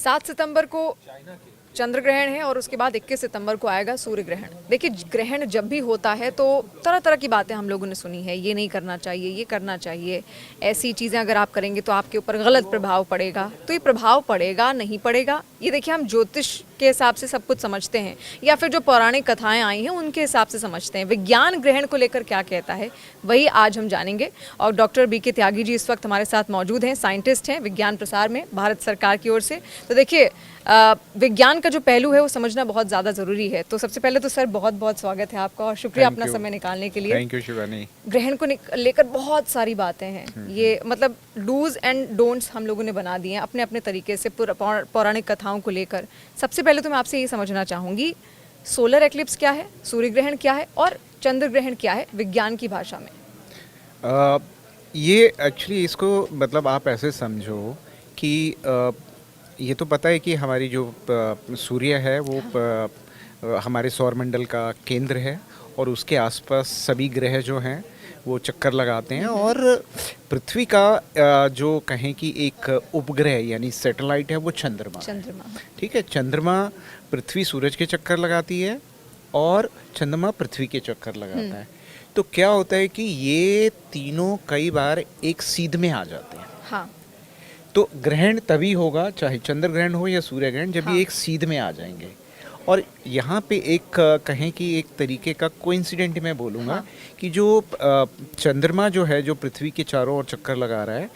7 सितंबर को चंद्र ग्रहण है और उसके बाद 21 सितंबर को आएगा सूर्य ग्रहण। देखिए, ग्रहण जब भी होता है तो तरह तरह की बातें हम लोगों ने सुनी है, ये नहीं करना चाहिए, ये करना चाहिए, ऐसी चीज़ें अगर आप करेंगे तो आपके ऊपर गलत प्रभाव पड़ेगा। तो ये प्रभाव पड़ेगा नहीं पड़ेगा, ये देखिए हम ज्योतिष के हिसाब से सब कुछ समझते हैं या फिर जो पौराणिक कथाएं आई हैं उनके हिसाब से समझते हैं। विज्ञान ग्रहण को लेकर क्या कहता है वही आज हम जानेंगे। और डॉक्टर बीके त्यागी जी इस वक्त हमारे साथ मौजूद हैं, साइंटिस्ट हैं विज्ञान प्रसार में भारत सरकार की ओर से। तो देखिए, विज्ञान का जो पहलू है वो समझना बहुत ज़्यादा ज़रूरी है। तो सबसे पहले तो सर बहुत बहुत स्वागत है आपका और शुक्रिया अपना समय निकालने के लिए। Thank you Shivani. ग्रहण को लेकर बहुत सारी बातें हैं, ये मतलब डूज एंड डोंट्स हम लोगों ने बना दिए हैं अपने अपने तरीके से पौराणिक कथाओं को लेकर। सबसे पहले तो मैं आपसे ये समझना चाहूँगी, सोलर एक्लिप्स क्या है, सूर्य ग्रहण क्या है और चंद्र ग्रहण क्या है विज्ञान की भाषा में? ये एक्चुअली इसको मतलब आप ऐसे समझो कि ये तो पता है कि हमारी जो सूर्य है वो हमारे सौरमंडल का केंद्र है और उसके आसपास सभी ग्रह जो हैं वो चक्कर लगाते हैं और पृथ्वी का जो कहें कि एक उपग्रह यानी सैटेलाइट है वो चंद्रमा। ठीक है, चंद्रमा पृथ्वी सूरज के चक्कर लगाती है और चंद्रमा पृथ्वी के चक्कर लगाता है। तो क्या होता है कि ये तीनों कई बार एक सीध में आ जाते हैं। हाँ। तो ग्रहण तभी होगा, चाहे चंद्र ग्रहण हो या सूर्य ग्रहण, जब ये एक सीध में आ जाएंगे। और यहाँ पे एक कहें कि एक तरीके का कोइंसिडेंट मैं बोलूँगा कि जो चंद्रमा जो है जो पृथ्वी के चारों ओर चक्कर लगा रहा है,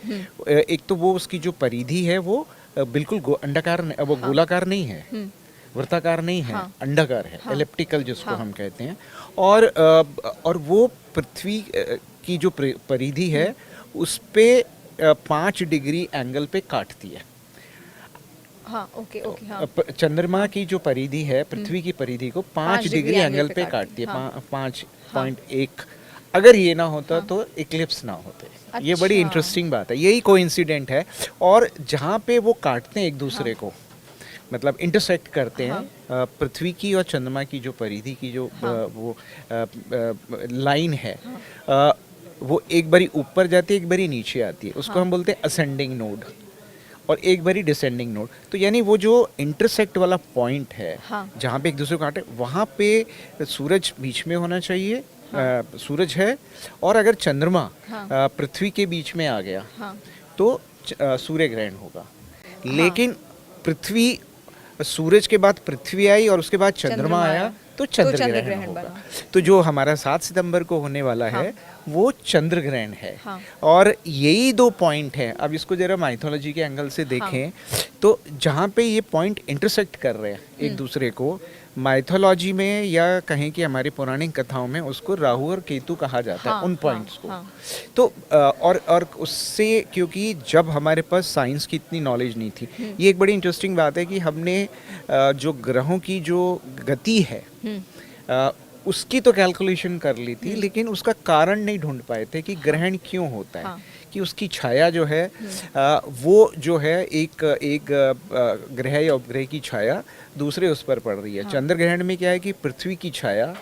एक तो वो उसकी जो परिधि है वो बिल्कुल अंडाकार वो गोलाकार नहीं है, वृत्ताकार नहीं है, अंडाकार है, एलिप्टिकल जिसको हम कहते हैं। और वो पृथ्वी की जो परिधि है उस पे 5 डिग्री एंगल पे काटती है। हाँ, ओके, हाँ। चंद्रमा की जो परिधि है पृथ्वी की परिधि को 5 डिग्री एंगल पे काटती है। 5.1 अगर ये ना होता तो इक्लिप्स ना होते। अच्छा। ये बड़ी इंटरेस्टिंग बात है, यही कोइंसिडेंट है। और जहाँ पे वो काटते हैं एक दूसरे को, मतलब इंटरसेक्ट करते हैं, पृथ्वी की और चंद्रमा की जो परिधि की जो वो लाइन है, वो एक बारी ऊपर जाती है, एक बारी नीचे आती है। उसको हम बोलते हैं असेंडिंग नोड और एक बारी डिसेंडिंग नोड। तो यानी वो जो इंटरसेक्ट वाला पॉइंट है, जहाँ पे एक दूसरे को काटे, वहाँ पे सूरज बीच में होना चाहिए। सूरज है और अगर चंद्रमा पृथ्वी के बीच में आ गया तो सूर्य ग्रहण होगा। लेकिन पृथ्वी, सूरज के बाद पृथ्वी आई और उसके बाद चंद्रमा आया तो चंद्र ग्रहण होगा। तो जो हमारा 7 सितंबर को होने वाला है वो चंद्र ग्रहण है। और यही 2 पॉइंट हैं। अब इसको जरा माइथोलॉजी के एंगल से देखें तो जहाँ पे ये पॉइंट इंटरसेक्ट कर रहे हैं एक दूसरे को, माइथोलॉजी में या कहें कि हमारी पौराणिक कथाओं में उसको राहु और केतु कहा जाता है, उन पॉइंट्स को। तो और उससे, क्योंकि जब हमारे पास साइंस की इतनी नॉलेज नहीं थी, ये एक बड़ी इंटरेस्टिंग बात है कि हमने जो ग्रहों की जो गति है उसकी तो कैलकुलेशन कर ली थी, लेकिन उसका कारण नहीं ढूंढ पाए थे कि ग्रहण क्यों होता है। कि उसकी छाया जो है वो जो है एक ग्रह या उपग्रह की छाया दूसरे उस पर पड़ रही है। चंद्र ग्रहण में क्या है कि पृथ्वी की छाया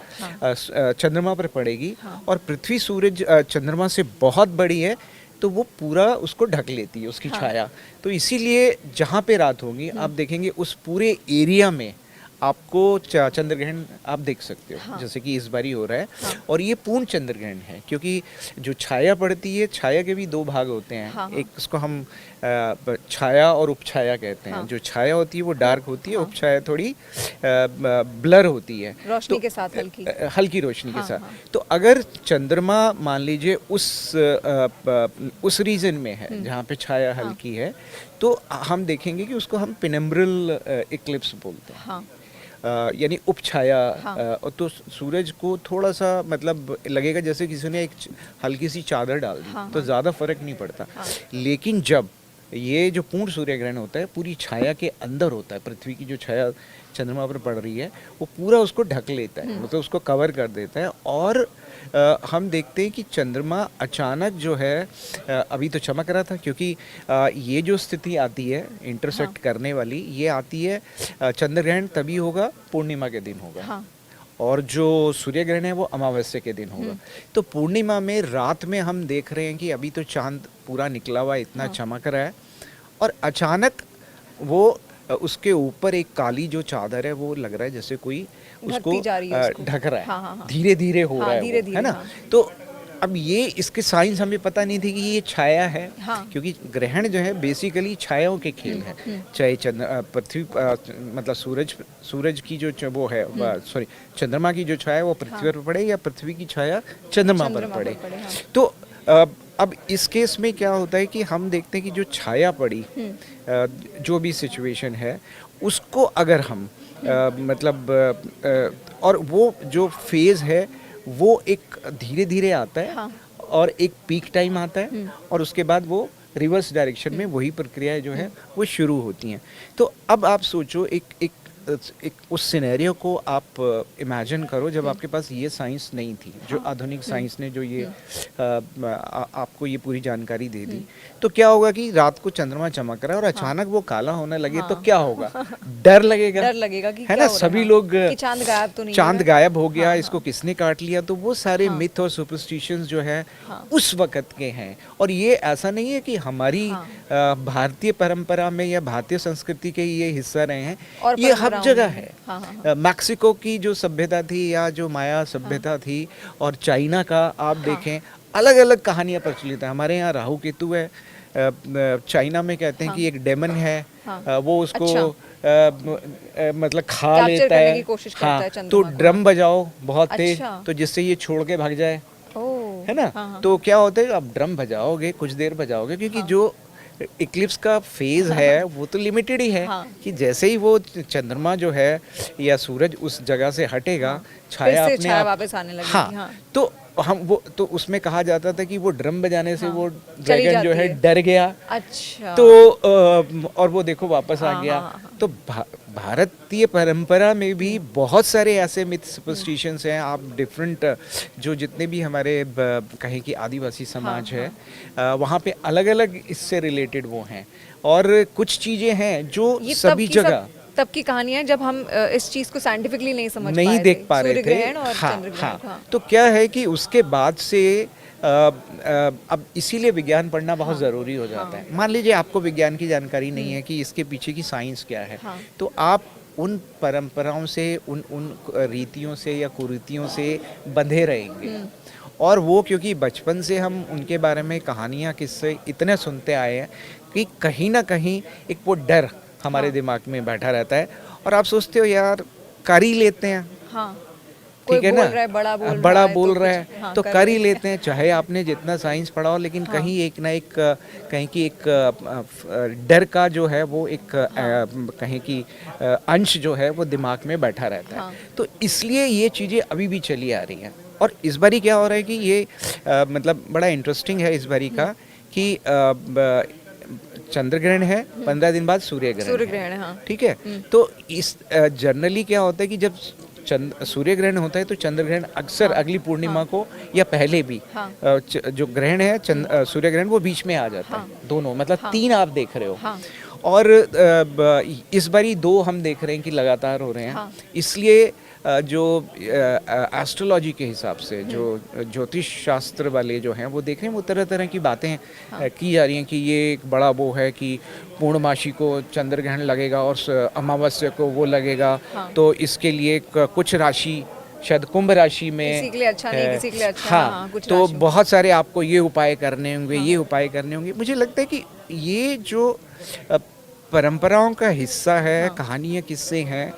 चंद्रमा पर पड़ेगी और पृथ्वी सूरज चंद्रमा से बहुत बड़ी है तो वो पूरा उसको ढक लेती है, उसकी छाया। तो इसीलिए जहाँ पे रात होगी आप देखेंगे उस पूरे एरिया में आपको चंद्र ग्रहण आप देख सकते हो। जैसे कि इस बारी हो रहा है और ये पूर्ण चंद्र ग्रहण है, क्योंकि जो छाया पड़ती है, छाया के भी 2 भाग होते हैं। एक उसको हम छाया और उपछाया कहते हैं। जो छाया होती है वो डार्क होती है, उपछाया थोड़ी ब्लर होती है, रोशनी के साथ, हल्की रोशनी के साथ। तो अगर चंद्रमा मान लीजिए उस रीजन में है जहाँ पे छाया हल्की है, तो हम देखेंगे कि उसको हम पेनिम्ब्रल इक्लिप्स बोलते हैं, यानी उपछाया। तो सूरज को थोड़ा सा मतलब लगेगा जैसे किसी ने एक हल्की सी चादर डाल दी, तो ज़्यादा फर्क नहीं पड़ता। लेकिन जब ये जो पूर्ण सूर्य ग्रहण होता है, पूरी छाया के अंदर होता है, पृथ्वी की जो छाया चंद्रमा पर पड़ रही है वो पूरा उसको ढक लेता है, मतलब उसको कवर कर देता है। और हम देखते हैं कि चंद्रमा अचानक जो है अभी तो चमक रहा था, क्योंकि ये जो स्थिति आती है इंटरसेक्ट करने वाली, ये आती है चंद्र ग्रहण तभी होगा पूर्णिमा के दिन होगा। और जो सूर्य ग्रहण है वो अमावस्या के दिन होगा। तो पूर्णिमा में रात में हम देख रहे हैं कि अभी तो चांद पूरा निकला हुआ, इतना चमक रहा है, और अचानक वो उसके ऊपर एक काली जो चादर है वो लग रहा है जैसे कोई उसको ढकती जा रही है उसको। ढक रहा है। हाँ, हाँ, हाँ। धीरे धीरे हो हाँ, रहा है धीरे-धीरे, है ना। हाँ। तो अब ये इसके साइंस हमें पता नहीं थी कि ये छाया है। हाँ। क्योंकि ग्रहण जो है बेसिकली छायाओं के खेल है। चाहे पृथ्वी मतलब सूरज की जो वो है सॉरी चंद्रमा की जो छाया वो पृथ्वी पर पड़े या पृथ्वी की छाया चंद्रमा पर पड़े। हाँ। तो अब इस केस में क्या होता है कि हम देखते हैं कि जो छाया पड़ी जो भी सिचुएशन है उसको अगर हम मतलब और वो जो फेज है वो एक धीरे धीरे आता है। हाँ। और एक पीक टाइम आता है और उसके बाद वो रिवर्स डायरेक्शन में वही प्रक्रियाएं जो है वो शुरू होती हैं। तो अब आप सोचो एक उस सिनेरियो को आप इमेजिन करो जब आपके पास ये साइंस नहीं थी, जो आधुनिक साइंस ने जो ये आपको ये पूरी जानकारी दे दी। तो क्या होगा कि रात को चंद्रमा चमक रहा है और अचानक वो काला होने लगे तो क्या होगा? डर लगेगा कि है क्या ना। हो रहा सभी है? लोग कि चांद गायब तो नहीं हो चांद रहा है? गायब हो गया, इसको किसने काट लिया। तो वो सारे मिथ और सुपरस्टिशंस जो है उस वक्त के हैं। और ये ऐसा नहीं है कि हमारी भारतीय परंपरा में या भारतीय संस्कृति के ये हिस्सा रहे हैं, ये हर जगह है। मैक्सिको की जो सभ्यता थी या जो माया सभ्यता थी और चाइना का आप देखें अलग अलग कहानियां प्रचलित है। हमारे यहाँ राहु केतु है, चाइना में कहते हैं कि एक डेमन है, वो उसको मतलब खा कैप्चर लेता करने है। की कोशिश करता है चंद्रमा तो को। ड्रम बजाओ बहुत तेज, अच्छा। तो जिससे ये छोड़ के भाग जाए, ओह, है ना। तो क्या होता है आप ड्रम बजाओगे कुछ देर बजाओगे क्योंकि जो इक्लिप्स का फेज है वो तो लिमिटेड ही है कि जैसे ही वो चंद्रमा जो है या सूरज उस जगह से हटेगा छाया फिर से अपने छाया आप वापस आने लगेगी। हाँ तो हम वो तो उसमें कहा जाता था कि वो ड्रम बजाने से वो ड्रैगन जो है डर गया। अच्छा। तो और वो देखो वापस आ गया। तो भारतीय परंपरा में भी बहुत सारे ऐसे मिथ सुपरस्टिशंस हैं। आप डिफरेंट जो जितने भी हमारे कहें कि आदिवासी समाज है वहाँ पे अलग अलग इससे रिलेटेड वो हैं। और कुछ चीज़ें हैं जो सभी जगह तब की कहानियां जब हम इस चीज को साइंटिफिकली नहीं देख पा रहे थे। हाँ। तो क्या है कि उसके बाद से अब इसीलिए विज्ञान पढ़ना बहुत ज़रूरी हो जाता है। मान लीजिए आपको विज्ञान की जानकारी नहीं है कि इसके पीछे की साइंस क्या है, तो आप उन परंपराओं से उन रीतियों से या कुरीतियों से बंधे रहेंगे। और वो क्योंकि बचपन से हम उनके बारे में कहानियाँ किस्से इतने सुनते आए हैं कि कहीं ना कहीं एक वो डर हमारे दिमाग में बैठा रहता है। और आप सोचते हो यार कर ही लेते हैं, ठीक है ना, बड़ा बोल रहा है तो कर ही लेते हैं। चाहे आपने जितना साइंस पढ़ा हो, लेकिन कहीं एक ना एक कहीं की एक डर का जो है वो एक कहीं की अंश जो है वो दिमाग में बैठा रहता है। तो इसलिए ये चीज़ें अभी भी चली आ रही हैं। और इस बारी क्या हो रहा है कि ये मतलब बड़ा इंटरेस्टिंग है इस बारी का कि चंद्र ग्रहण है, 15 दिन बाद सूर्य ग्रहण है। ठीक है। तो इस जनरली क्या होता है कि जब सूर्य ग्रहण होता है तो चंद्र ग्रहण अक्सर अगली पूर्णिमा को या पहले भी जो ग्रहण है सूर्य ग्रहण वो बीच में आ जाता है। दोनों मतलब 3 आप देख रहे हो। और इस बारी 2 हम देख रहे हैं कि लगातार हो रहे हैं। इसलिए जो एस्ट्रोलॉजी के हिसाब से जो ज्योतिष शास्त्र वाले जो हैं वो देख रहे हैं, वो तरह तरह की बातें की जा रही हैं कि ये एक बड़ा वो है कि पूर्णमासी को चंद्र ग्रहण लगेगा और अमावस्या को वो लगेगा। तो इसके लिए कुछ राशि शायद कुंभ राशि में किसी के लिए अच्छा नहीं, किसी के लिए अच्छा। कुछ तो बहुत सारे आपको ये उपाय करने होंगे, ये उपाय करने होंगे। मुझे लगता है कि ये जो परंपराओं का हिस्सा है, कहानियाँ किस्से हैं,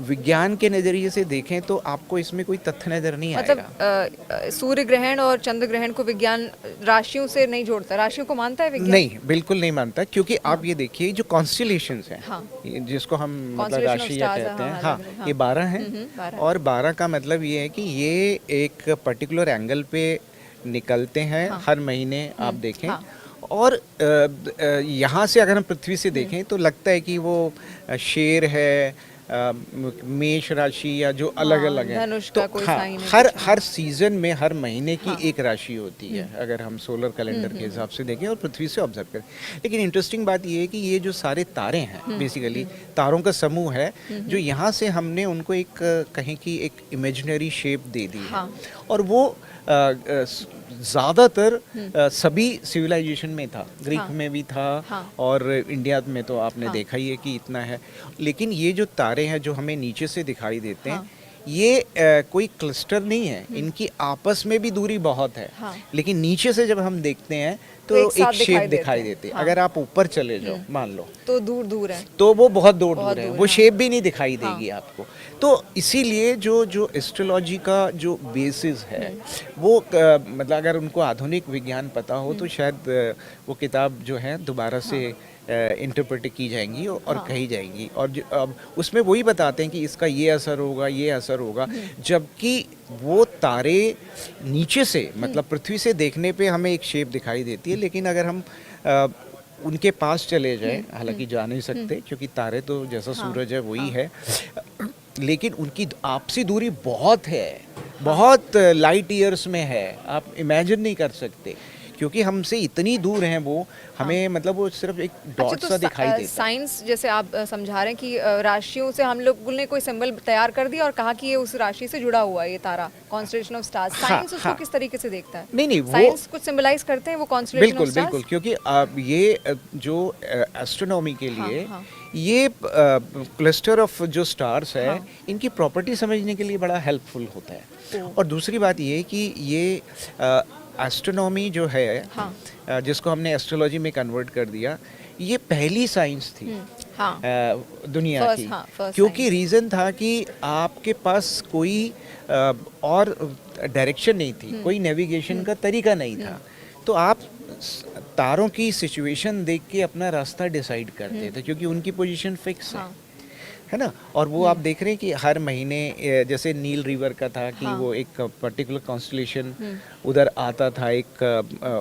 विज्ञान के नज़रिए से देखें तो आपको इसमें कोई तथ्य नजर नहीं आएगा। मतलब सूर्य ग्रहण और चंद्र ग्रहण को विज्ञान राशियों से नहीं जोड़ता, राशियों को मानता है विज्ञान? नहीं, बिल्कुल नहीं मानता। क्योंकि आप ये देखिए जो कॉन्स्टेलेशंस हैं, जिसको हम मतलब राशि या कहते हैं, ये 12 हैं। और 12 का मतलब ये है कि ये एक पर्टिकुलर एंगल पे निकलते हैं हर महीने। आप देखें और यहाँ से अगर हम पृथ्वी से देखें तो लगता है कि वो शेर है, मेष राशि या जो अलग अलग है। तो हर सीजन में हर महीने की एक राशि होती है अगर हम सोलर कैलेंडर के हिसाब से देखें और पृथ्वी से ऑब्जर्व करें। लेकिन इंटरेस्टिंग बात ये है कि ये जो सारे तारे हैं बेसिकली तारों का समूह है जो यहाँ से हमने उनको एक कहें कि एक इमेजिनरी शेप दे दी है। और वो ज़्यादातर सभी सिविलाइजेशन में था, ग्रीक हाँ। में भी था, हाँ। और इंडिया में तो आपने हाँ। देखा ही है कि इतना है। लेकिन ये जो तारे हैं जो हमें नीचे से दिखाई देते हैं, हाँ। ये कोई क्लस्टर नहीं है, इनकी आपस में भी दूरी बहुत है, हाँ। लेकिन नीचे से जब हम देखते हैं तो एक साथ एक शेप दिखाई दिखाई देते हैं। देती है। हाँ। अगर आप ऊपर चले जाओ मान लो, तो दूर दूर है। तो वो बहुत दूर बहुत दूर है, दूर, वो हाँ। शेप भी नहीं दिखाई हाँ। देगी आपको। तो इसीलिए जो जो एस्ट्रोलॉजी का जो बेसिस है वो मतलब अगर उनको आधुनिक विज्ञान पता हो तो शायद वो किताब जो है दोबारा से इंटरप्रेट की जाएंगी और हाँ। कही जाएंगी, और अब उसमें वही बताते हैं कि इसका ये असर होगा, ये असर होगा, जबकि वो तारे नीचे से मतलब पृथ्वी से देखने पे हमें एक शेप दिखाई देती है, लेकिन अगर हम उनके पास चले जाए, हालांकि जा नहीं सकते क्योंकि तारे तो जैसा हाँ। सूरज है वही हाँ। है, लेकिन उनकी आपसी दूरी बहुत है, बहुत लाइट ईयर्स में है, आप इमेजिन नहीं कर सकते, क्योंकि हमसे इतनी दूर हैं वो, हमें मतलब वो सिर्फ एक डॉट अच्छा, सा तो दिखाई देता है। साइंस जैसे आप समझा रहे हैं कि राशियों से हम लोग ने कोई सिंबल तैयार कर दिया और कहा कि ये उस राशि से जुड़ा हुआ है, ये तारा कॉन्स्टलेशन ऑफ स्टार्स। हाँ, साइंस उसको हाँ। किस तरीके से देखता है? नहीं वो साइंस कुछ सिंबलाइज करते हैं वो कॉन्स्टलेशन ऑफ बिल्कुल स्टार्स? बिल्कुल, क्योंकि ये जो एस्ट्रोनॉमी के हाँ, लिए हाँ। ये क्लस्टर ऑफ जो स्टार्स है, हाँ। इनकी प्रॉपर्टी समझने के लिए बड़ा हेल्पफुल होता है। ओह। और दूसरी बात ये कि ये एस्ट्रोनॉमी जो है, हाँ। जिसको हमने एस्ट्रोलॉजी में कन्वर्ट कर दिया, ये पहली साइंस थी हाँ। दुनिया First, की, हाँ, first क्योंकि science। रीज़न था कि आपके पास कोई और डायरेक्शन नहीं थी, कोई नेविगेशन का तरीका नहीं था, तो आप तारों की सिचुएशन देख के अपना रास्ता डिसाइड करते थे, क्योंकि उनकी पोजीशन फिक्स हाँ। है ना। और वो आप देख रहे हैं कि हर महीने जैसे नील रिवर का था कि हाँ। वो एक पर्टिकुलर कॉन्स्टलेशन उधर आता था एक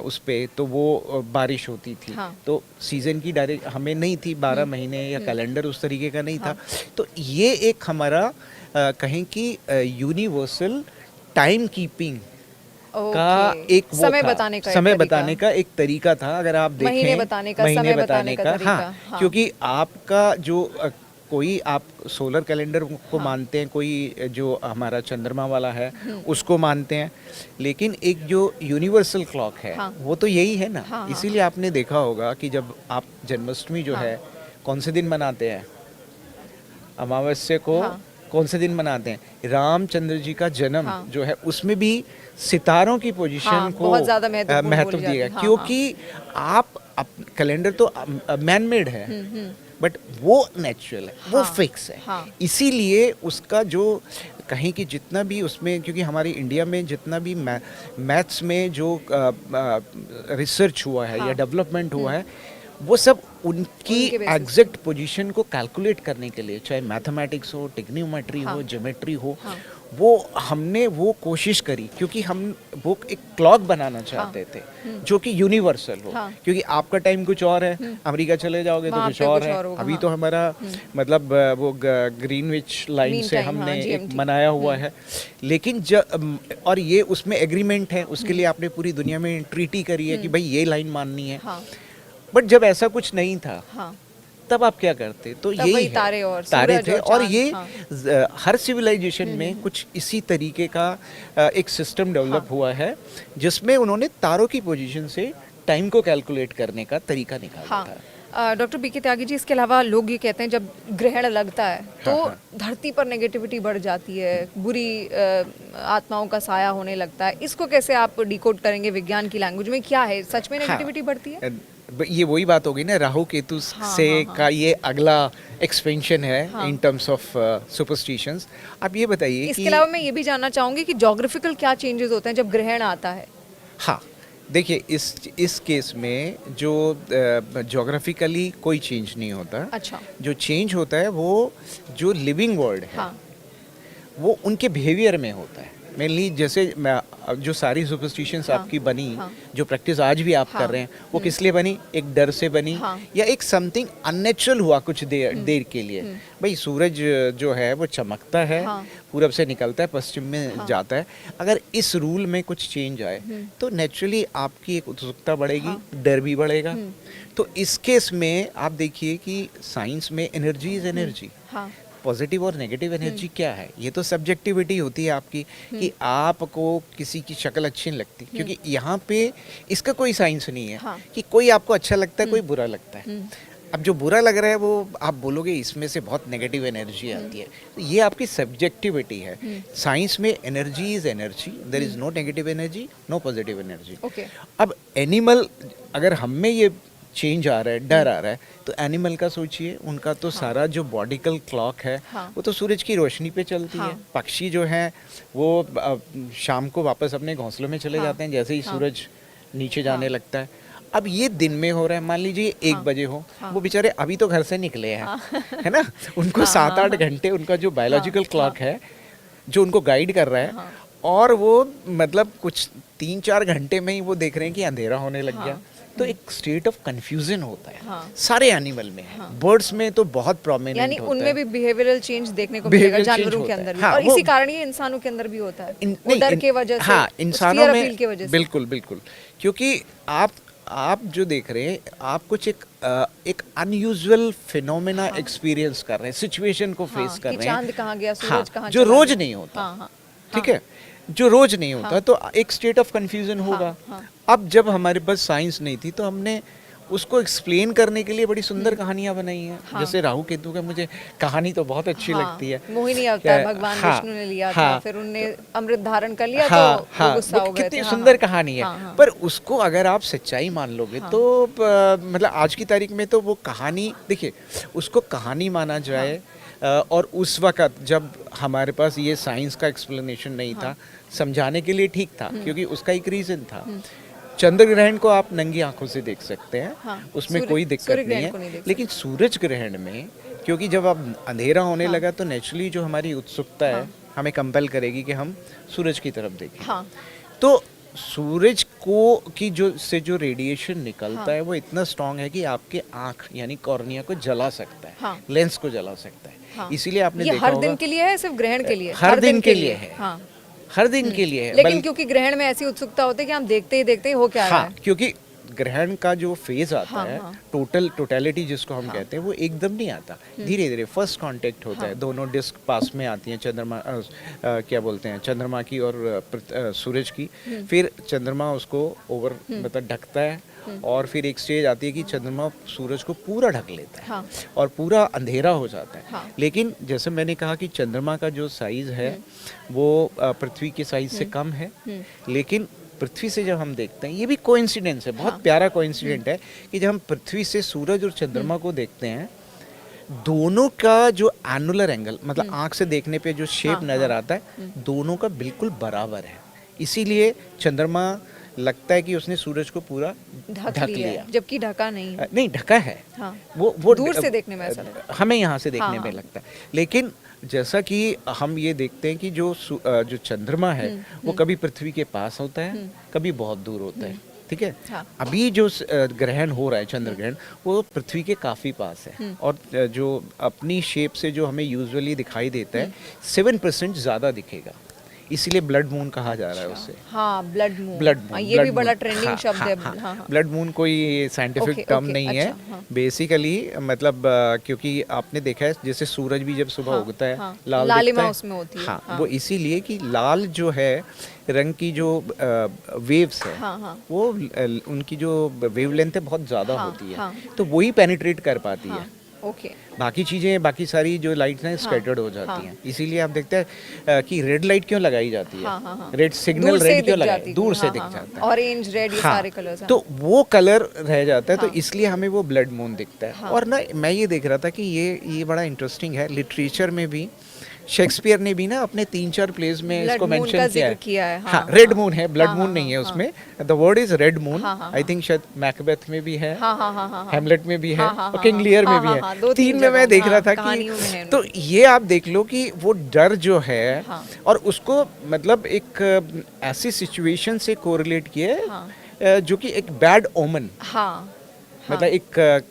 उस पे, तो वो बारिश होती थी। हाँ। तो सीजन की डायरेक्ट हमें नहीं थी, 12 महीने या कैलेंडर उस तरीके का नहीं था। तो ये एक हमारा कहें कि यूनिवर्सल टाइम कीपिंग का ओके। एक वो समय था, बताने का एक समय तरीका। बताने का एक तरीका था। अगर आप देखें महीने बताने का, महीने समय बताने बताने का का, तरीका, हाँ, हाँ। क्योंकि आपका जो कोई आप सोलर कैलेंडर को मानते हैं, कोई जो हमारा चंद्रमा वाला है उसको मानते हैं, लेकिन एक जो यूनिवर्सल क्लॉक है हाँ। वो तो यही है ना। हाँ, इसीलिए आपने देखा होगा कि जब आप जन्माष्टमी जो है कौन से दिन मनाते हैं, अमावस्या को हाँ। कौन से दिन मनाते हैं, रामचंद्र जी का जन्म हाँ। जो है उसमें भी सितारों की पोजीशन हाँ, को बहुत ज़्यादा महत्वपूर्ण महत्व बोली जाती दिया है। गया, हाँ, क्योंकि आप कैलेंडर तो मैन मेड है, बट वो नेचुरल है, वो हाँ, फिक्स है। हाँ। इसीलिए उसका जो कहीं कि जितना भी उसमें, क्योंकि हमारी इंडिया में जितना भी मैथ्स में जो रिसर्च हुआ है या डेवलपमेंट हुआ है, वो सब उनकी उनके basis एग्जैक्ट पोजीशन को कैलकुलेट करने के लिए, चाहे मैथमेटिक्स हो, टिग्नोमेट्री हो, ज्योमेट्री हो, वो हमने वो कोशिश करी, क्योंकि हम वो एक क्लॉक बनाना चाहते थे जो कि यूनिवर्सल हो। क्योंकि आपका टाइम कुछ और है, अमेरिका चले जाओगे तो वहाँ कुछ पे और कुछ है। और होगा, अभी हाँ। तो हमारा मतलब वो ग्रीनविच लाइन Mean से time, हमने हाँ, एक GMT बनाया हुआ है, लेकिन और ये उसमें एग्रीमेंट है, उसके लिए आपने पूरी दुनिया में ट्रीटी करी है कि भाई ये लाइन माननी है। हाँ। बट जब ऐसा कुछ नहीं था, हाँ। तब आप क्या करते, तो तब यही वही है, तारे और तारे सूरज थे। और और चाँद, ये हाँ। हर सिविलाइजेशन में कुछ इसी तरीके का एक सिस्टम डेवलप हुआ है, जिसमें उन्होंने तारों की पोजीशन से टाइम को कैलकुलेट करने का तरीका निकाला हाँ। था। डॉक्टर बीके त्यागी जी, इसके अलावा लोग ये कहते हैं जब ग्रहण लगता है तो हाँ। धरती पर नेगेटिविटी बढ़ जाती है, बुरी आत्माओं का साया होने लगता है। इसको कैसे आप डिकोड करेंगे विज्ञान की लैंग्वेज में? क्या है, सच में नेगेटिविटी बढ़ती है? ये वही बात होगी ना, राहु केतु से का ये अगला एक्सपेंशन है इन टर्म्स ऑफ सुपरस्टिशंस। आप ये बताइए इसके कि अलावा मैं ये भी जानना चाहूंगी कि ज्योग्राफिकल क्या चेंजेस होते हैं जब ग्रहण आता है? हाँ, देखिए इस केस में जो ज्योग्राफिकली कोई चेंज नहीं होता। अच्छा। जो चेंज होता है वो जो लिविंग वर्ल्ड है, हाँ। वो उनके बिहेवियर में होता है। मेनली जैसे जो सारी सुपरस्टिशंस आपकी बनी, जो प्रैक्टिस आज भी आप कर रहे हैं, वो किस लिए बनी? एक डर से बनी, या एक समथिंग अननेचुरल हुआ कुछ देर के लिए। भाई सूरज जो है वो चमकता है, पूरब से निकलता है, पश्चिम में जाता है। अगर इस रूल में कुछ चेंज आए तो नेचुरली आपकी एक उत्सुकता बढ़ेगी, डर भी बढ़ेगा। तो इस केस में आप देखिए कि साइंस में एनर्जी इज एनर्जी। पॉजिटिव और नेगेटिव एनर्जी क्या है, ये तो सब्जेक्टिविटी होती है आपकी कि आपको किसी की शक्ल अच्छी नहीं लगती, क्योंकि यहाँ पे इसका कोई साइंस नहीं है हाँ। कि कोई आपको अच्छा लगता है कोई बुरा लगता है। अब जो बुरा लग रहा है वो आप बोलोगे इसमें से बहुत नेगेटिव एनर्जी आती है, तो ये आपकी सब्जेक्टिविटी है। साइंस में energy is energy, there is no negative energy, no positive energy. Okay. अब एनिमल, अगर हम में ये चेंज आ रहा है, डर आ रहा है, तो एनिमल का सोचिए, उनका तो सारा जो बॉडिकल क्लॉक है वो तो सूरज की रोशनी पे चलती है। पक्षी जो है वो शाम को वापस अपने घोंसलों में चले जाते हैं जैसे ही सूरज नीचे जाने लगता है। अब ये दिन में हो रहा है, मान लीजिए 1 बजे हो, वो बेचारे अभी तो घर से निकले हैं, है ना, उनको 7-8 घंटे उनका जो बायोलॉजिकल क्लॉक है जो उनको गाइड कर रहा है, और वो मतलब कुछ 3-4 घंटे में ही वो देख रहे हैं कि अंधेरा होने लग गया। तो एक स्टेट ऑफ कंफ्यूजन होता है सारे एनिमल में। बर्ड्स में तो बहुत प्रोमिनेंट यानी होता उनमें है। भी बिहेवियरल चेंज देखने को मिलेगा, Behavioral change जानवरों के होता है। अंदर भी, हाँ, और वो- इसी कारण ये इंसानों के अंदर भी होता है, वो नहीं, डर के वजह से, हाँ, उस इंसानों fear में appeal की वजह से। बिल्कुल बिल्कुल, क्योंकि आप जो देख रहे हैं, आप कुछ एक अनयूजुअल फिनोमेना एक्सपीरियंस कर रहे हैं, सिचुएशन को फेस कर कि रहे हैं। चांद कहाँ गया, सूरज हाँ, कहाँ जो चला रोज गया। नहीं होता, हाँ, ठीक है, जो रोज नहीं होता, तो एक स्टेट ऑफ कंफ्यूजन होगा। अब जब हमारे पास साइंस नहीं थी तो हमने उसको एक्सप्लेन करने के लिए बड़ी सुंदर कहानियां बनाई हैं। जैसे राहु केतु का मुझे कहानी तो बहुत अच्छी लगती है। मोहिनी अवतार भगवान हाँ, विष्णु ने लिया हाँ, था, फिर उनने अमृत धारण कर लिया, हाँ, तो हाँ, वो गुस्सा वो हो गए कितनी थे। सुंदर कहानी है। पर उसको अगर आप सच्चाई मान लोगे तो मतलब आज की तारीख में तो वो कहानी, देखिए, उसको कहानी माना जाए, और उस वक्त जब हमारे पास ये साइंस का एक्सप्लेनेशन नहीं था, समझाने के लिए ठीक था, क्योंकि उसका एक रीजन था। चंद्र ग्रहण को आप नंगी आंखों से देख सकते हैं, उसमें कोई दिक्कत नहीं है। लेकिन सूरज ग्रहण में, क्योंकि जब अब अंधेरा होने लगा तो नेचुरली जो हमारी उत्सुकता है हमें कंपेल करेगी कि हम सूरज की तरफ देखें। तो सूरज की जो रेडिएशन निकलता है वो इतना स्ट्रांग है कि आपके आंख यानी कॉर्निया को जला सकता है, लेंस को जला सकता है। इसीलिए आपने देखा हर होगा, दिन के लिए है, सिर्फ ग्रहण के लिए? हर दिन के लिए है, हर दिन के लिए है। लेकिन क्योंकि ग्रहण में ऐसी उत्सुकता होती है कि हम देखते ही हो क्या रहा है। क्योंकि ग्रहण का जो फेज आता है, टोटलिटी जिसको हम कहते हैं, वो एकदम नहीं आता, धीरे धीरे फर्स्ट कांटेक्ट होता है, दोनों डिस्क पास में आती हैं, चंद्रमा क्या बोलते हैं, चंद्रमा की और सूरज की, फिर चंद्रमा उसको ओवर मतलब ढकता है, और फिर एक स्टेज आती है कि चंद्रमा सूरज को पूरा ढक लेता है और पूरा अंधेरा हो जाता है। लेकिन जैसे मैंने कहा कि चंद्रमा का जो साइज है वो पृथ्वी के साइज से कम है, लेकिन पृथ्वी से जब हम देखते हैं, ये भी कोइंसिडेंस है, बहुत प्यारा कोइंसिडेंट है कि जब हम पृथ्वी से सूरज और चंद्रमा को देखते हैं, दोनों का जो एनुलर एंगल, मतलब आंख से देखने पे जो शेप नजर आता है, दोनों का बिल्कुल बराबर है। इसीलिए चंद्रमा लगता है कि उसने सूरज को पूरा ढक लिया, जबकि ढका नहीं है। नहीं, ढका है। वो दूर से देखने में ऐसा लगता है, हमें यहाँ से देखने में लगता है। लेकिन जैसा कि हम ये देखते हैं कि जो चंद्रमा है वो कभी पृथ्वी के पास होता है, कभी बहुत दूर होता है, ठीक है। अभी जो ग्रहण हो रहा है, चंद्र ग्रहण, वो पृथ्वी के काफी पास है, और जो अपनी शेप से जो हमें यूजुअली दिखाई देता है 7% ज्यादा दिखेगा, इसीलिए ब्लड मून कहा जा रहा है उससे। ब्लड मून, ये भी बड़ा ट्रेंडिंग शब्द है। ब्लड मून कोई साइंटिफिक टर्म नहीं है, बेसिकली मतलब क्योंकि आपने देखा है जैसे सूरज भी जब सुबह उगता है लालिमा उसमें होती है। वो इसीलिए कि लाल जो है रंग की जो वेव्स है, वो उनकी जो वेवलेंथ है बहुत ज्यादा होती है, तो वही पेनिट्रेट कर पाती है। बाकी चीजें, बाकी सारी जो लाइट्स हैं स्कैटर्ड हो जाती हैं। इसीलिए आप देखते हैं कि रेड लाइट क्यों लगाई जाती है, रेड सिग्नल रेड क्यों लगाई, दूर से दिख जाता है, ऑरेंज रेड ये सारे कलर्स, तो वो कलर रह जाता है, तो इसलिए हमें वो ब्लड मून दिखता है। और ना मैं ये देख रहा था कि ये बड़ा इंटरेस्टिंग है, लिटरेचर में भी शेक्सपियर ने भी ना अपने 3-4 प्लेस में इसको मेंशन किया है। हाँ, रेड मून है, ब्लड मून नहीं है उसमें, the word is red moon. I think शायद मैकबेथ में भी है, हैमलेट में भी है, और किंग लियर में भी है, 3 में मैं देख रहा था कि, तो ये आप देख लो कि वो डर जो है, और उसको मतलब एक ऐसी सिचुएशन से कोरिलेट किया जो कि एक बैड ओमन, मतलब एक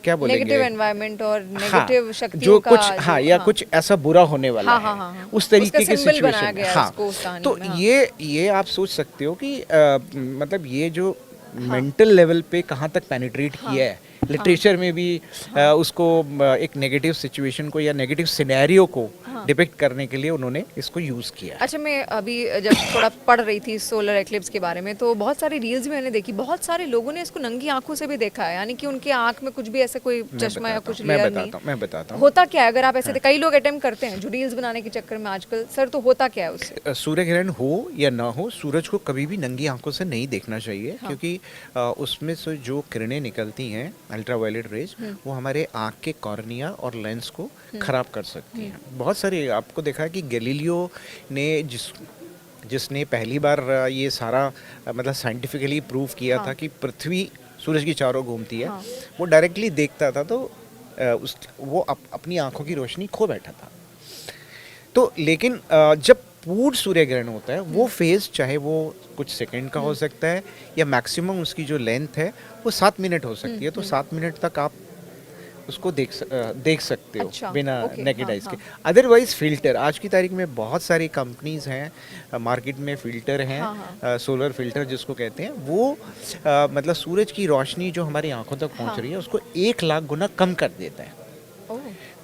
क्या बोलेंगे, नेगेटिव एनवायरनमेंट और नेगेटिव शक्तियों जो का कुछ या कुछ ऐसा बुरा होने वाला है, उस तरीके की सिचुएशन। तो ये आप सोच सकते हो कि मतलब ये जो मेंटल लेवल पे कहाँ तक पेनिट्रेट किया है, लिटरेचर में भी उसको एक नेगेटिव सिचुएशन को या नेगेटिव सिनेरियो को डिपिक्ट करने के लिए उन्होंने इसको यूज किया है। अच्छा, मैं अभी जब थोड़ा पढ़ रही थी सोलर एक्लिप्स के बारे में तो बहुत सारी रील्स भी मैंने देखी, बहुत सारे लोगों ने इसको नंगी आंखों से भी देखा है, यानी कि उनकी आंख में कुछ भी ऐसा कोई चश्मा या कुछ लेयर नहीं। मैं बताता हूँ होता क्या है अगर आप ऐसे कई लोग अटेम्प्ट करते हैं जो रील्स बनाने के चक्कर में आजकल, सर तो होता क्या है उससे? सूर्य ग्रहण हो या ना हो, सूरज को कभी भी नंगी आंखों से नहीं देखना चाहिए, क्योंकि उसमें से जो किरणें निकलती हैं अल्ट्रावायलेट रेज, वो हमारे आंख के कॉर्निया और लेंस को खराब कर सकती हैं। बहुत सारे आपको देखा है कि गैलीलियो ने जिसने पहली बार ये सारा मतलब साइंटिफिकली प्रूव किया था कि पृथ्वी सूरज की चारों घूमती है, वो डायरेक्टली देखता था तो वो अपनी आंखों की रोशनी खो बैठा था। तो लेकिन जब पूर्ण सूर्य ग्रहण होता है वो फेज चाहे वो कुछ सेकंड का हो सकता है या मैक्सिमम उसकी जो लेंथ है वो 7 मिनट हो सकती है, तो 7 मिनट तक आप उसको देख सकते हो। अच्छा, बिना नेकेड आइज के। अदरवाइज फिल्टर, आज की तारीख में बहुत सारी कंपनीज हैं मार्केट में, फिल्टर हैं, सोलर फिल्टर जिसको कहते हैं, वो मतलब सूरज की रोशनी जो हमारी आंखों तक पहुंच रही है उसको 1 लाख गुना कम कर देता है।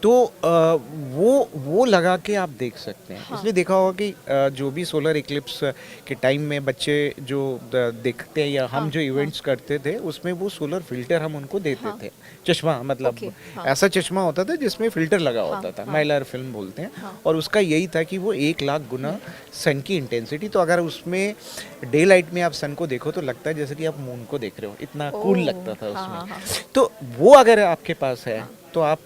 तो वो लगा के आप देख सकते हैं। इसलिए देखा होगा कि जो भी सोलर इक्लिप्स के टाइम में बच्चे जो देखते हैं या हम जो इवेंट्स करते थे उसमें वो सोलर फिल्टर हम उनको देते थे, चश्मा, मतलब ऐसा चश्मा होता था जिसमें फिल्टर लगा होता था, माइलर फिल्म बोलते हैं, और उसका यही था कि वो 1 लाख गुना सन की इंटेंसिटी, तो अगर उसमें डे लाइट में आप सन को देखो तो लगता है जैसे कि आप मून को देख रहे हो, इतना कूल लगता था उसमें। तो वो अगर आपके पास है तो आप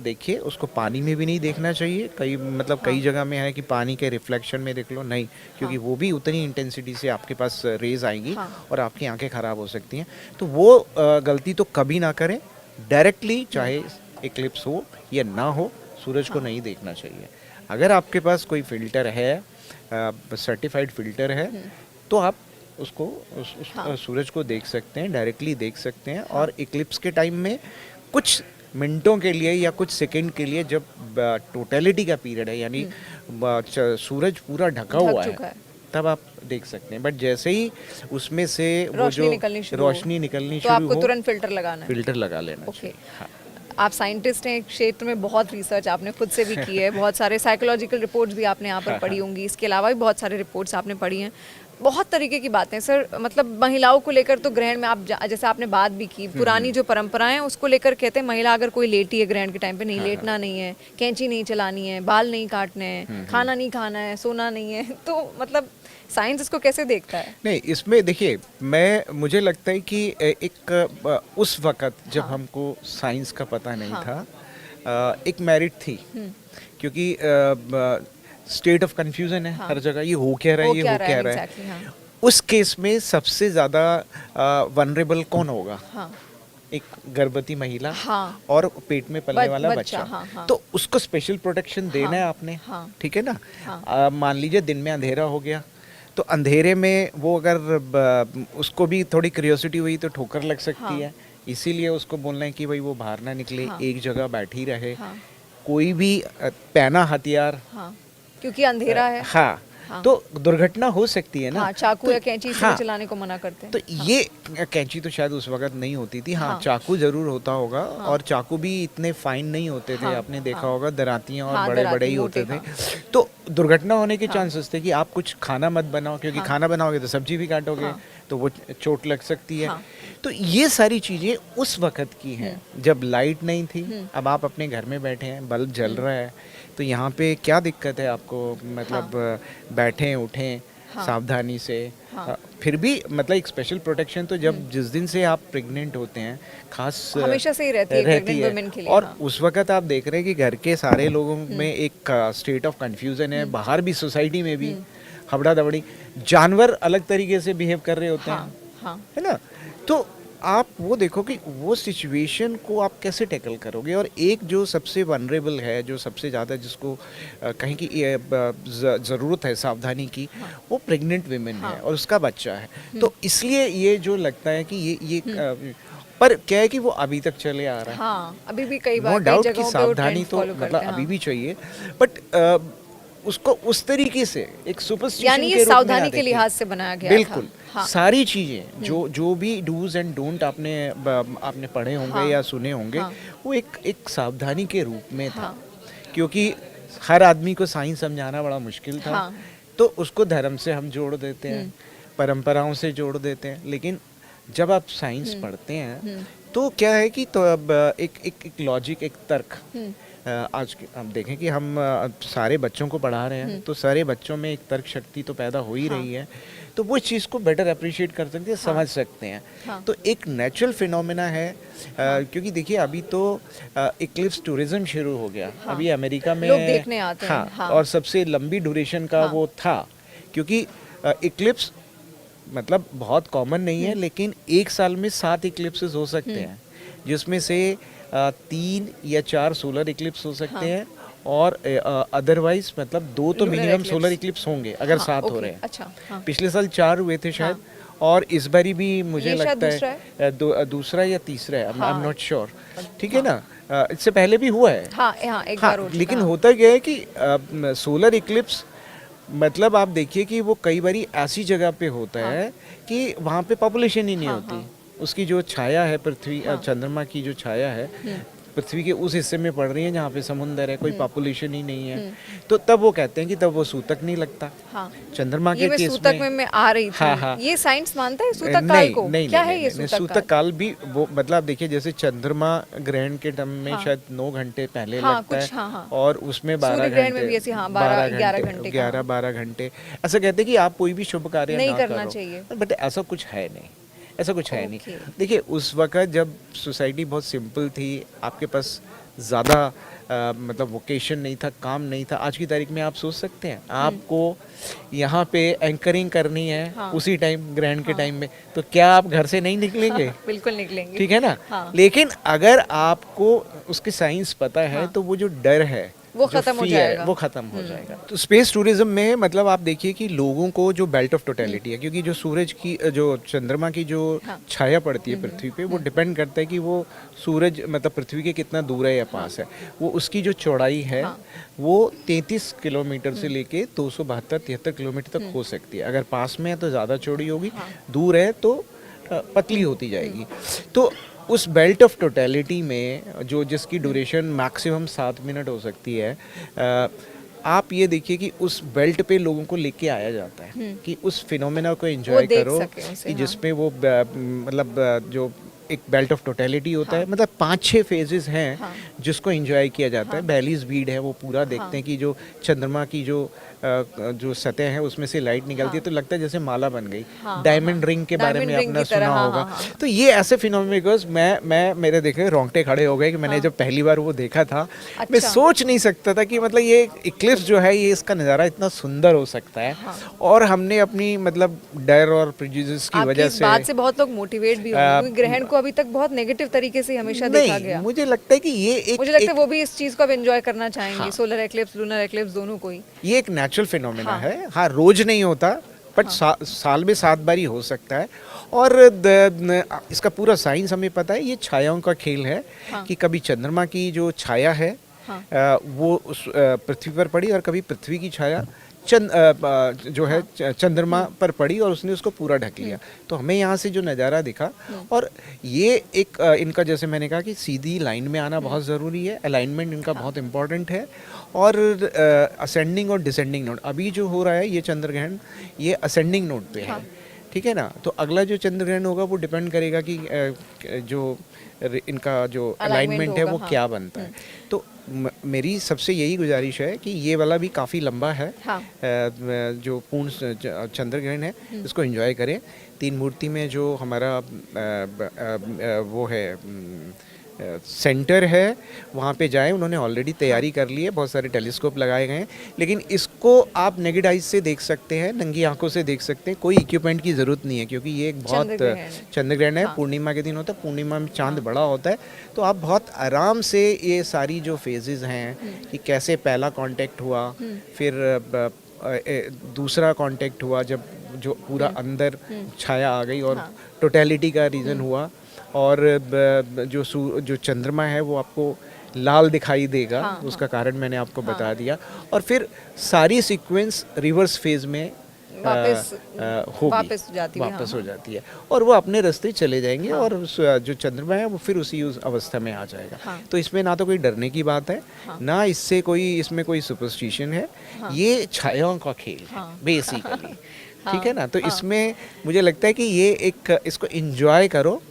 देखिए, उसको पानी में भी नहीं देखना चाहिए। कई जगह में है कि पानी के रिफ्लेक्शन में देख लो, नहीं, क्योंकि वो भी उतनी इंटेंसिटी से आपके पास रेज आएंगी और आपकी आंखें खराब हो सकती हैं। तो वो गलती तो कभी ना करें। डायरेक्टली चाहे इक्लिप्स हो या ना हो, सूरज को नहीं देखना चाहिए। अगर आपके पास कोई फिल्टर है, सर्टिफाइड फिल्टर है, तो आप उसको सूरज को देख सकते हैं, डायरेक्टली देख सकते हैं। और इक्लिप्स के टाइम में कुछ मिनटों के लिए या कुछ सेकंड के लिए, जब टोटलिटी का पीरियड है, यानी सूरज पूरा ढका हुआ है, तब आप देख सकते हैं। बट जैसे ही उसमें से वो जो रोशनी निकलनी शुरू हो, तो आपको तुरंत फिल्टर लगाना है, फिल्टर लगा लेना चाहिए। हाँ। आप साइंटिस्ट हैं, क्षेत्र में बहुत रिसर्च आपने खुद से भी की है, बहुत सारे साइकोलॉजिकल रिपोर्ट्स भी आपने यहाँ पर पढ़ी होंगी, इसके अलावा भी बहुत सारे रिपोर्ट्स आपने पढ़ी हैं, बहुत तरीके की बातें। सर, मतलब महिलाओं को लेकर तो ग्रहण में आप जैसे आपने बात भी की, पुरानी जो परंपराएं हैं उसको लेकर कहते हैं महिला अगर कोई लेटी है ग्रहण के टाइम पे, नहीं लेटना नहीं है, कैंची नहीं चलानी है, बाल नहीं काटने हैं, खाना नहीं खाना है, सोना नहीं है। तो मतलब साइंस इसको कैसे देखता है? नहीं, इसमें देखिए, मुझे लगता है कि एक उस वक्त जब हमको साइंस का पता नहीं था, एक मेरिट थी, क्योंकि स्टेट ऑफ कंफ्यूजन है हर जगह, ये हो क्या रहा है, ये हो क्या रहा है। उस केस में सबसे ज्यादा वनरेबल कौन होगा? एक गर्भवती महिला और पेट में पलने वाला बच्चा। तो उसको स्पेशल प्रोटेक्शन देना है आपने, ठीक है ना। मान लीजिए दिन में अंधेरा हो गया, तो अंधेरे में वो अगर उसको भी थोड़ी क्यूरियोसिटी हुई तो ठोकर लग सकती है, इसीलिए उसको बोलना है कि भाई वो बाहर ना निकले, एक जगह बैठी रहे, कोई भी पैना हथियार, क्योंकि अंधेरा है। हाँ, तो दुर्घटना हो सकती है ना। चाकू तो, या कैंची से चलाने को मना करते हैं। तो ये कैंची तो शायद उस वक्त नहीं होती थी। चाकू जरूर होता होगा, और चाकू भी इतने फाइन नहीं होते थे, आपने देखा होगा, दरातियां और बड़े बड़े ही होते थे। तो दुर्घटना होने के चांसेस थे कि आप कुछ खाना मत बनाओ, क्योंकि खाना बनाओगे तो सब्जी भी काटोगे, तो वो चोट लग सकती है। तो ये सारी चीजें उस वक्त की हैं, जब लाइट नहीं थी। अब आप अपने घर में बैठे हैं, बल्ब जल रहा है, तो यहाँ पे क्या दिक्कत है आपको? मतलब बैठें उठें सावधानी से। फिर भी मतलब एक स्पेशल प्रोटेक्शन तो जब जिस दिन से आप प्रेग्नेंट होते हैं, खास हमेशा से ही रहती है प्रेग्नेंट वुमेन के लिए। और उस वक्त आप देख रहे हैं कि घर के सारे लोगों में एक स्टेट ऑफ कंफ्यूजन है, बाहर भी सोसाइटी में भी हबड़ा दबड़ी, जानवर अलग तरीके से बिहेव कर रहे होते हैं, है ना। तो आप वो देखो कि वो सिचुएशन को आप कैसे टैकल करोगे। और एक जो सबसे वनरेबल है, जो सबसे ज़्यादा जिसको कहीं की ज़रूरत है सावधानी की, वो प्रेग्नेंट वीमेन है और उसका बच्चा है। तो इसलिए ये जो लगता है कि ये पर क्या है कि वो अभी तक चले आ रहा है। अभी भी कई बार नो डाउट कि सावधानी तो मतलब अभी भी चाहिए, बट उसको उस तरीके से एक सुपरस्टिशन यानी ये सावधानी के लिहाज से बनाया गया बिल्कुल था। सारी चीजें जो भी डूज एंड डोंट आपने पढ़े होंगे या सुने होंगे, वो एक सावधानी के रूप में था। क्योंकि हर आदमी को साइंस समझाना बड़ा मुश्किल था। हाँ। तो उसको धर्म से हम जोड़ देते हैं, परंपराओं से जोड़ देते हैं। लेकिन जब आप साइंस पढ़ते हैं तो क्या है कि तो अब एक लॉजिक, एक तर्क, आज हम देखें कि हम सारे बच्चों को पढ़ा रहे हैं तो सारे बच्चों में एक तर्क शक्ति तो पैदा हो ही रही है, तो वो चीज़ को बेटर अप्रिशिएट कर सकते हैं, समझ सकते हैं। तो एक नेचुरल फिनोमेना है, क्योंकि देखिए अभी तो इक्लिप्स टूरिज्म शुरू हो गया। अभी अमेरिका में लोग देखने आते हैं। हाँ, और सबसे लंबी ड्यूरेशन का वो था, क्योंकि इक्लिप्स मतलब बहुत कॉमन नहीं है, लेकिन एक साल में 7 इक्लिप्सेस हो सकते हैं, जिसमें से 3 या 4 सोलर इक्लिप्स हो सकते हैं, और अदरवाइज मतलब 2 तो मिनिमम सोलर इक्लिप्स होंगे अगर 7 हो रहे हैं। अच्छा, पिछले साल 4 हुए थे शायद, और इस बारी भी मुझे लगता है दूसरा या तीसरा है, आई एम नॉट श्योर। ठीक है ना, इससे पहले भी हुआ है। एक बार हो चुका। लेकिन होता क्या है कि सोलर इक्लिप्स मतलब आप देखिए कि वो कई बारी ऐसी जगह पे होता है कि वहाँ पे पॉपुलेशन ही नहीं होती। उसकी जो छाया है पृथ्वी, चंद्रमा की जो छाया है पृथ्वी के उस हिस्से में पड़ रही है जहाँ पे समुंदर है, कोई पॉपुलेशन ही नहीं है, तो तब वो कहते हैं कि तब वो सूतक नहीं लगता। चंद्रमा के केस सूतक में मैं आ रही थी। ये साइंस मानता है सूतक काल को? क्या है ये सूतक काल? भी वो मतलब देखिए जैसे चंद्रमा ग्रहण के टाइम में शायद 9 घंटे पहले लगता है, और उसमें 12 घंटे 11-12 घंटे ऐसा कहते हैं कि आप कोई भी शुभ कार्य नहीं करना चाहिए, बट ऐसा कुछ है नहीं, ऐसा कुछ है नहीं। देखिए उस वक्त जब सोसाइटी बहुत सिंपल थी, आपके पास ज़्यादा मतलब वोकेशन नहीं था, काम नहीं था। आज की तारीख में आप सोच सकते हैं आपको यहाँ पे एंकरिंग करनी है उसी टाइम ग्रहण के टाइम में, तो क्या आप घर से नहीं निकलेंगे? बिल्कुल निकलेंगे, ठीक है ना। लेकिन अगर आपको उसकी साइंस पता है तो वो जो डर है वो खत्म हो जाएगा, वो खत्म हो जाएगा। तो स्पेस टूरिज्म में मतलब आप देखिए कि लोगों को जो बेल्ट ऑफ टोटलिटी है, क्योंकि जो सूरज की जो चंद्रमा की जो छाया पड़ती है पृथ्वी पे, वो डिपेंड करता है कि वो सूरज मतलब पृथ्वी के कितना दूर है या पास है। वो उसकी जो चौड़ाई है वो 33 किलोमीटर से लेके 272-73 किलोमीटर तक हो सकती है। अगर पास में है तो ज़्यादा चौड़ी होगी, दूर है तो पतली होती जाएगी। तो उस बेल्ट ऑफ टोटलिटी में जो जिसकी ड्यूरेशन मैक्सिमम 7 मिनट हो सकती है, आप ये देखिए कि उस बेल्ट पे लोगों को लेके आया जाता है कि उस फिनोमेना को एंजॉय करो, कि जिसमें वो मतलब जो एक बेल्ट ऑफ टोटलिटी होता है, मतलब 5-6 फेजेस हैं जिसको एंजॉय किया जाता है। बैलीज बीड है, वो पूरा देखते हैं कि जो चंद्रमा की जो सतह है उसमें से लाइट निकलती है तो लगता है जैसे माला बन गई। डायमंड रिंग के बारे में आपने सुना होगा। तो ये ऐसे फिनोमेनस मैं मेरे देखे रोंगटे खड़े हो गए कि मैंने जब पहली बार वो देखा था, मैं सोच नहीं सकता था कि मतलब ये इक्लिप्स जो है ये इसका नज़ारा इतना सुंदर हो सकता है। और हमने अपनी मतलब डर और प्रेजुडिस की वजह से बात से बहुत लोग मोटिवेट भी होंगे, क्योंकि ग्रहण को अभी तक बहुत नेगेटिव तरीके से हमेशा देखा गया। मुझे लगता है कि ये मुझे लगता है वो भी इस चीज को अब एंजॉय करना चाहेंगे, सोलर एक्लिप्स, लूनर एक्लिप्स, दोनों को ही। ये एक नेचुरल फिनोमेना है। हाँ, रोज नहीं होता, बट साल में 7 बार ही हो सकता है। और इसका पूरा साइंस हमें पता है, ये छायाओं का खेल है कि कभी चंद्रमा की जो छाया है वो उस पृथ्वी पर पड़ी, और कभी पृथ्वी की छाया जो है चंद्रमा पर पड़ी और उसने उसको पूरा ढक लिया। तो हमें यहाँ से जो नज़ारा दिखा, और ये एक इनका जैसे मैंने कहा कि सीधी लाइन में आना बहुत ज़रूरी है, अलाइनमेंट इनका बहुत इम्पॉर्टेंट है। और असेंडिंग और डिसेंडिंग नोड अभी जो हो रहा है ये चंद्र ग्रहण, ये असेंडिंग नोड पे है। ठीक है ना। तो अगला जो चंद्र ग्रहण होगा वो डिपेंड करेगा कि जो इनका जो अलाइनमेंट है वो क्या बनता है। तो मेरी सबसे यही गुजारिश है कि ये वाला भी काफ़ी लंबा है। जो पूर्ण चंद्र ग्रहण है इसको एंजॉय करें। 3 मूर्ति में जो हमारा वो है सेंटर है वहाँ पे जाएं। उन्होंने ऑलरेडी तैयारी कर ली है, बहुत सारे टेलीस्कोप लगाए गए हैं, लेकिन इसको आप नेकेड आइज से देख सकते हैं, नंगी आंखों से देख सकते हैं, कोई इक्विपमेंट की ज़रूरत नहीं है, क्योंकि ये एक बहुत चंद्र ग्रहण है। पूर्णिमा के दिन होता है, पूर्णिमा में चांद बड़ा होता है, तो आप बहुत आराम से ये सारी जो फेजेस हैं कि कैसे पहला कांटेक्ट हुआ, फिर दूसरा कांटेक्ट हुआ जब जो पूरा अंदर छाया आ गई और टोटलिटी का रीज़न हुआ, और जो चंद्रमा है वो आपको लाल दिखाई देगा। उसका कारण मैंने आपको बता दिया। और फिर सारी सीक्वेंस रिवर्स फेज में वापस जाती है, वापस हो जाती है और वो अपने रास्ते चले जाएंगे और जो चंद्रमा है वो फिर उसी उस अवस्था में आ जाएगा। तो इसमें ना तो कोई डरने की बात है, ना इसमें कोई सुपरस्टिशन है, ये छायाओं का खेल है बेसिकली। ठीक है ना, तो इसमें मुझे लगता है कि ये एक इसको एंजॉय करो।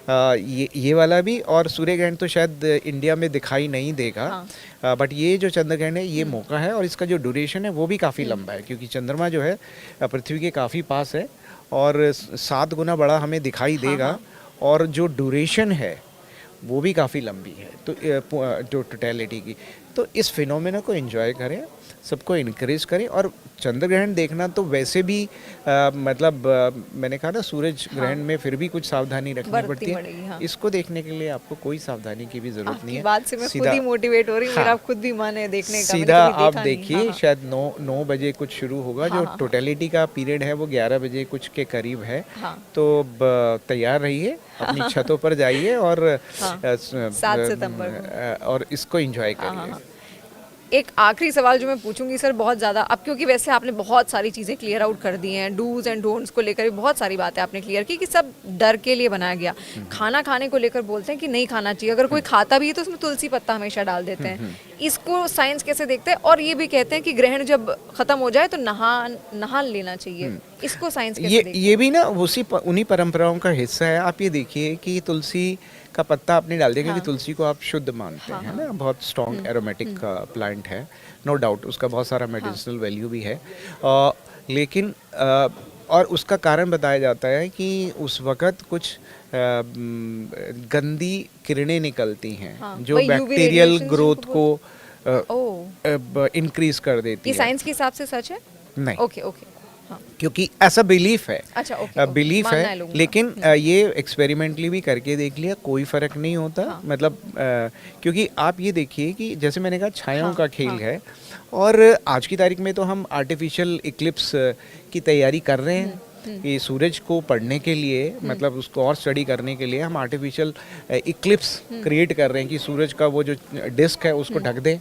ये वाला भी, और सूर्य ग्रहण तो शायद इंडिया में दिखाई नहीं देगा, बट ये जो चंद्र ग्रहण है ये मौका है, और इसका जो ड्यूरेशन है वो भी काफ़ी लंबा है, क्योंकि चंद्रमा जो है पृथ्वी के काफ़ी पास है और 7 गुना बड़ा हमें दिखाई देगा, और जो ड्यूरेशन है वो भी काफ़ी लंबी है, तो जो टोटलिटी की। तो इस फिनोमेना को एंजॉय करें, सबको इनक्रेज करें। और चंद्र ग्रहण देखना तो वैसे भी मैंने कहा ना, सूरज ग्रहण में फिर भी कुछ सावधानी रखनी पड़ती है। इसको देखने के लिए आपको कोई सावधानी की भी जरूरत नहीं है। बात से मैं खुद ही मोटिवेट हो रही हूँ, मेरा खुद भी मन है देखने का। सीधा आप देखिए, शायद 9 बजे कुछ शुरू होगा, जो टोटलिटी का पीरियड है वो 11 बजे कुछ के करीब है। तो तैयार रहिए, अपनी छतों पर जाइए और 7 सितंबर और इसको एंजॉय करिए। एक आखिरी सवाल जो मैं पूछूंगी सर, बहुत ज़्यादा, अब क्योंकि वैसे आपने बहुत सारी चीज़ें क्लियर आउट कर दी हैं, डूज एंड डोंट्स को लेकर भी बहुत सारी बातें आपने क्लियर की कि सब डर के लिए बनाया गया। खाना खाने को लेकर बोलते हैं कि नहीं खाना चाहिए, अगर कोई खाता भी है तो उसमें तुलसी पत्ता हमेशा डाल देते हैं। इसको साइंस कैसे देखते हैं? और ये भी कहते हैं कि ग्रहण जब खत्म हो जाए तो नहा लेना चाहिए, इसको साइंस कैसे देखते हैं? ये भी ना उन्हीं परंपराओं का हिस्सा है। आप ये देखिए कि तुलसी का पत्ता आपने डाल दिया, क्योंकि तुलसी को आप शुद्ध मानते हैं ना, बहुत स्ट्रॉन्ग एरोमेटिक प्लांट है, नो डाउट, उसका बहुत सारा मेडिसिनल वैल्यू भी है, लेकिन और उसका कारण बताया जाता है कि उस वक़्त कुछ गंदी किरणें निकलती हैं जो बैक्टीरियल ग्रोथ को इंक्रीज कर देती है। ये साइंस के हिसाब से सच है? नहीं। ओके। क्योंकि ऐसा बिलीफ है। अच्छा, बिलीफ है, लेकिन ये एक्सपेरिमेंटली भी करके देख लिया, कोई फर्क नहीं होता। मतलब क्योंकि आप ये देखिए कि जैसे मैंने कहा छायाओं का खेल है, और आज की तारीख में तो हम आर्टिफिशियल इक्लिप्स की तैयारी कर रहे हैं कि सूरज को पढ़ने के लिए, मतलब उसको और स्टडी करने के लिए हम आर्टिफिशियल इक्लिप्स क्रिएट कर रहे हैं कि सूरज का वो जो डिस्क है उसको ढक दें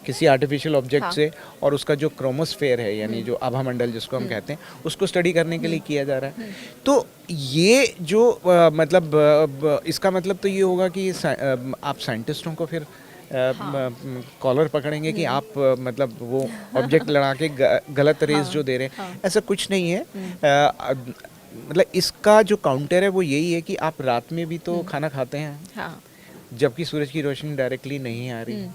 किसी आर्टिफिशियल ऑब्जेक्ट से, और उसका जो क्रोमोस्फेयर है, यानी जो आभा मंडल जिसको हम कहते हैं, उसको स्टडी करने के लिए किया जा रहा है। तो ये जो मतलब इसका मतलब तो ये होगा कि आप साइंटिस्टों को फिर कॉलर पकड़ेंगे कि आप मतलब वो ऑब्जेक्ट लड़ा के गलत रेस जो दे रहे हैं, ऐसा कुछ नहीं है। मतलब इसका जो काउंटर है वो यही है कि आप रात में भी तो खाना खाते हैं, जबकि सूरज की रोशनी डायरेक्टली नहीं आ रही,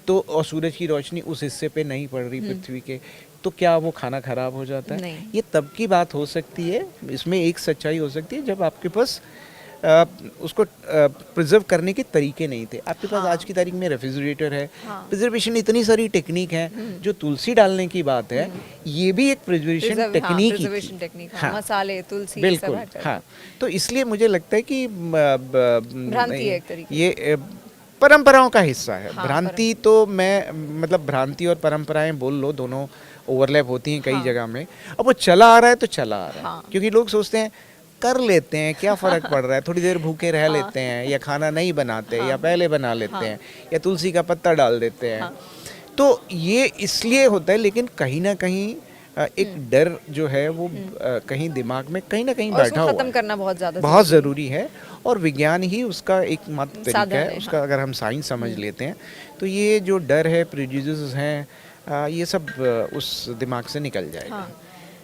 तो और सूरज की रोशनी उस हिस्से पे नहीं पड़ रही पृथ्वी के, तो क्या वो खाना खराब हो जाता है? ये तब की बात हो सकती है, इसमें एक सच्चाई हो सकती है जब आपके पास उसको प्रिजर्व करने के तरीके नहीं थे। आपके पास आज की तारीख में रेफ्रिजरेटर है, प्रिजर्वेशन इतनी सारी टेक्निक है, जो तुलसी डालने की बात है ये भी एक प्रिजर्वेशन टेक्निक है, मसाले, तुलसी, बिल्कुल। हाँ, तो इसलिए मुझे लगता है कि भ्रांति है एक तरीके, ये परंपराओं का हिस्सा है। भ्रांति तो मैं मतलब भ्रांति और परंपराएं बोल लो, दोनों ओवरलैप होती हैं कई जगह में। अब वो चला आ रहा है तो चला आ रहा है, क्योंकि लोग सोचते हैं कर लेते हैं, क्या फ़र्क पड़ रहा है, थोड़ी देर भूखे रह लेते हैं, या खाना नहीं बनाते, या पहले बना लेते हैं, या तुलसी का पत्ता डाल देते हैं। तो ये इसलिए होता है, लेकिन कहीं ना कहीं एक डर जो है वो कहीं दिमाग में कहीं ना कहीं बैठा हुआ खत्म करना बहुत ज़रूरी है, और विज्ञान ही उसका एक मात्र तरीका है उसका। अगर हम साइंस समझ लेते हैं तो ये जो डर है, प्रेजुडिसेस हैं, ये सब उस दिमाग से निकल जाएगा।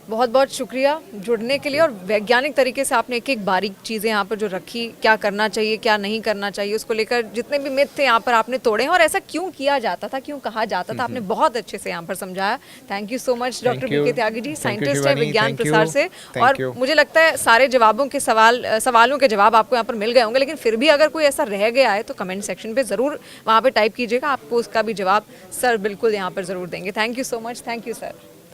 बहुत बहुत शुक्रिया जुड़ने के लिए, और वैज्ञानिक तरीके से आपने एक एक बारीक चीज़ें यहाँ पर जो रखी, क्या करना चाहिए क्या नहीं करना चाहिए, उसको लेकर जितने भी मिथ थे यहाँ पर आपने तोड़े हैं, और ऐसा क्यों किया जाता था, क्यों कहा जाता था, आपने बहुत अच्छे से यहाँ पर समझाया। Thank you so much doctor BK Tyagi ji, scientist है विज्ञान प्रसार से। और मुझे लगता है सारे जवाबों के सवालों के जवाब आपको यहाँ पर मिल गए होंगे, लेकिन फिर भी अगर कोई ऐसा रह गया है तो कमेंट सेक्शन पर ज़रूर वहाँ पर टाइप कीजिएगा, आपको उसका भी जवाब सर बिल्कुल यहाँ पर ज़रूर देंगे। Thank you so much. Thank you sir.